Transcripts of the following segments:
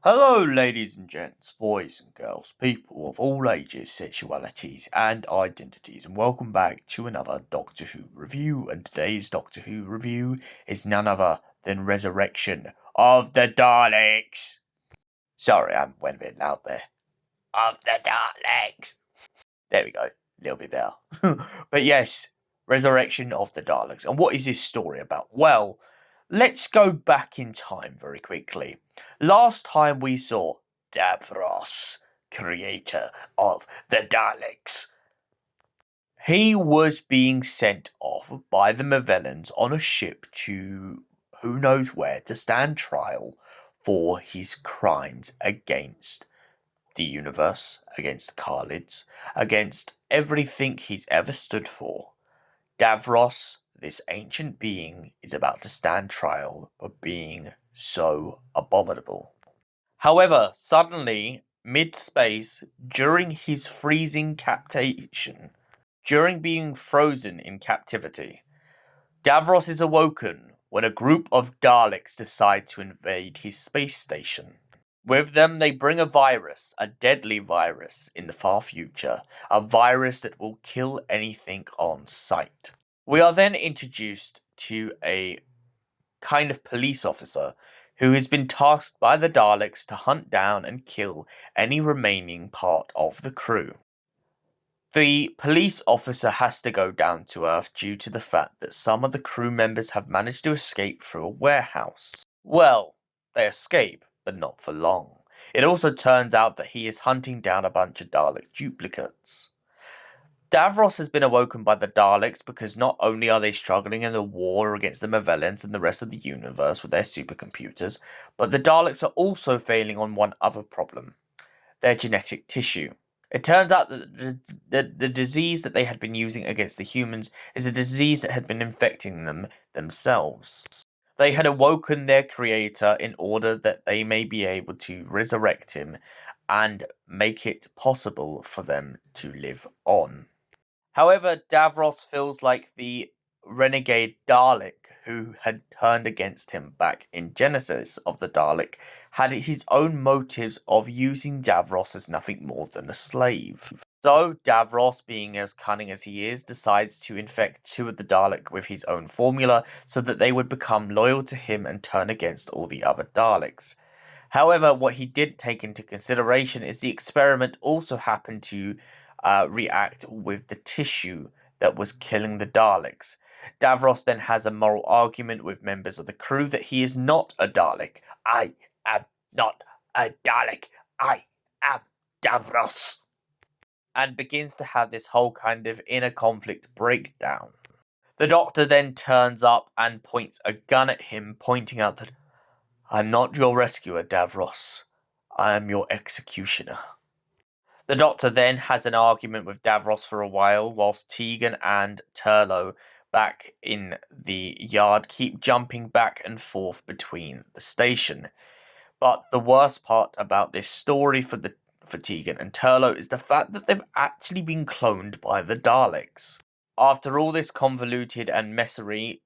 Hello, ladies and gents, boys and girls, people of all ages, sexualities, and identities, and welcome back to another Doctor Who review. And today's Doctor Who review is none other than Resurrection of the Daleks. Sorry, I went a bit loud there. Of the Daleks. There we go, a little bit better. But yes, Resurrection of the Daleks. And what is this story about? Well, let's go back in time very quickly. Last time we saw Davros, creator of the Daleks. He was being sent off by the Mavellans on a ship to who knows where to stand trial for his crimes against the universe, against Khalids, against everything he's ever stood for. Davros, this ancient being, is about to stand trial for being so abominable. However, suddenly, mid-space, during his freezing captation, during being frozen in captivity, Davros is awoken when a group of Daleks decide to invade his space station. With them, they bring a virus, a deadly virus in the far future, a virus that will kill anything on sight. We are then introduced to a kind of police officer who has been tasked by the Daleks to hunt down and kill any remaining part of the crew. The police officer has to go down to Earth due to the fact that some of the crew members have managed to escape through a warehouse. Well, they escape, but not for long. It also turns out that he is hunting down a bunch of Dalek duplicates. Davros has been awoken by the Daleks because not only are they struggling in the war against the Mavellans and the rest of the universe with their supercomputers, but the Daleks are also failing on one other problem: their genetic tissue. It turns out that the disease that they had been using against the humans is a disease that had been infecting them themselves. They had awoken their creator in order that they may be able to resurrect him and make it possible for them to live on. However, Davros feels like the renegade Dalek who had turned against him back in Genesis of the Dalek had his own motives of using Davros as nothing more than a slave. So Davros, being as cunning as he is, decides to infect two of the Dalek with his own formula so that they would become loyal to him and turn against all the other Daleks. However, what he did take into consideration is the experiment also happened to react with the tissue that was killing the Daleks. Davros then has a moral argument with members of the crew that he is not a Dalek. I am not a Dalek. I am Davros. And begins to have this whole kind of inner conflict breakdown. The Doctor then turns up and points a gun at him, pointing out that I'm not your rescuer, Davros. I am your executioner. The Doctor then has an argument with Davros for a while, whilst Tegan and Turlough back in the yard keep jumping back and forth between the station. But the worst part about this story for Tegan and Turlough is the fact that they've actually been cloned by the Daleks. After all this convoluted and messery,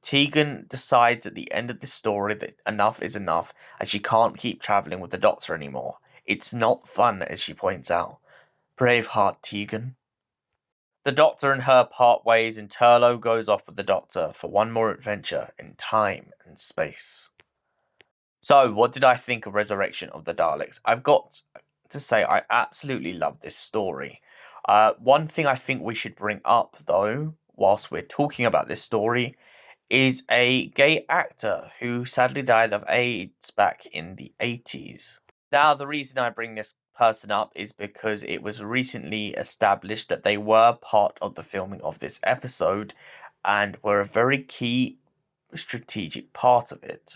Tegan decides at the end of this story that enough is enough and she can't keep travelling with the Doctor anymore. It's not fun, as she points out. Braveheart, Tegan. The Doctor and her part ways, and Turlough goes off with the Doctor for one more adventure in time and space. So, what did I think of Resurrection of the Daleks? I've got to say, I absolutely love this story. One thing I think we should bring up, though, whilst we're talking about this story, is a gay actor who sadly died of AIDS back in the 80s. Now, the reason I bring this person up is because it was recently established that they were part of the filming of this episode and were a very key strategic part of it.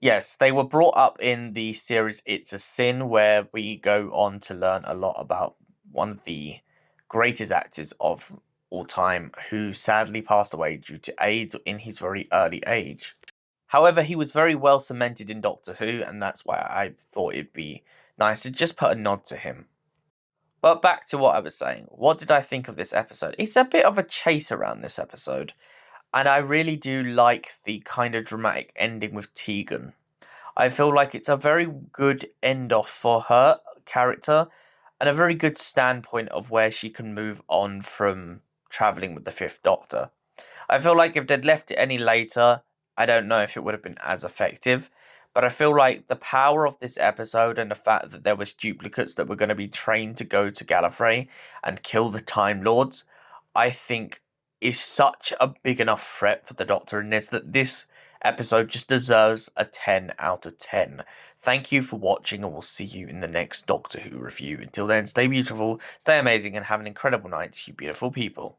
Yes, they were brought up in the series It's a Sin, where we go on to learn a lot about one of the greatest actors of all time who sadly passed away due to AIDS in his very early age. However, he was very well cemented in Doctor Who, and that's why I thought it'd be nice to just put a nod to him. But back to what I was saying. What did I think of this episode? It's a bit of a chase around this episode, and I really do like the kind of dramatic ending with Tegan. I feel like it's a very good end off for her character, and a very good standpoint of where she can move on from travelling with the Fifth Doctor. I feel like if they'd left it any later, I don't know if it would have been as effective. But I feel like the power of this episode and the fact that there was duplicates that were going to be trained to go to Gallifrey and kill the Time Lords, I think is such a big enough threat for the Doctor in this that this episode just deserves a 10 out of 10. Thank you for watching, and we'll see you in the next Doctor Who review. Until then, stay beautiful, stay amazing, and have an incredible night, you beautiful people.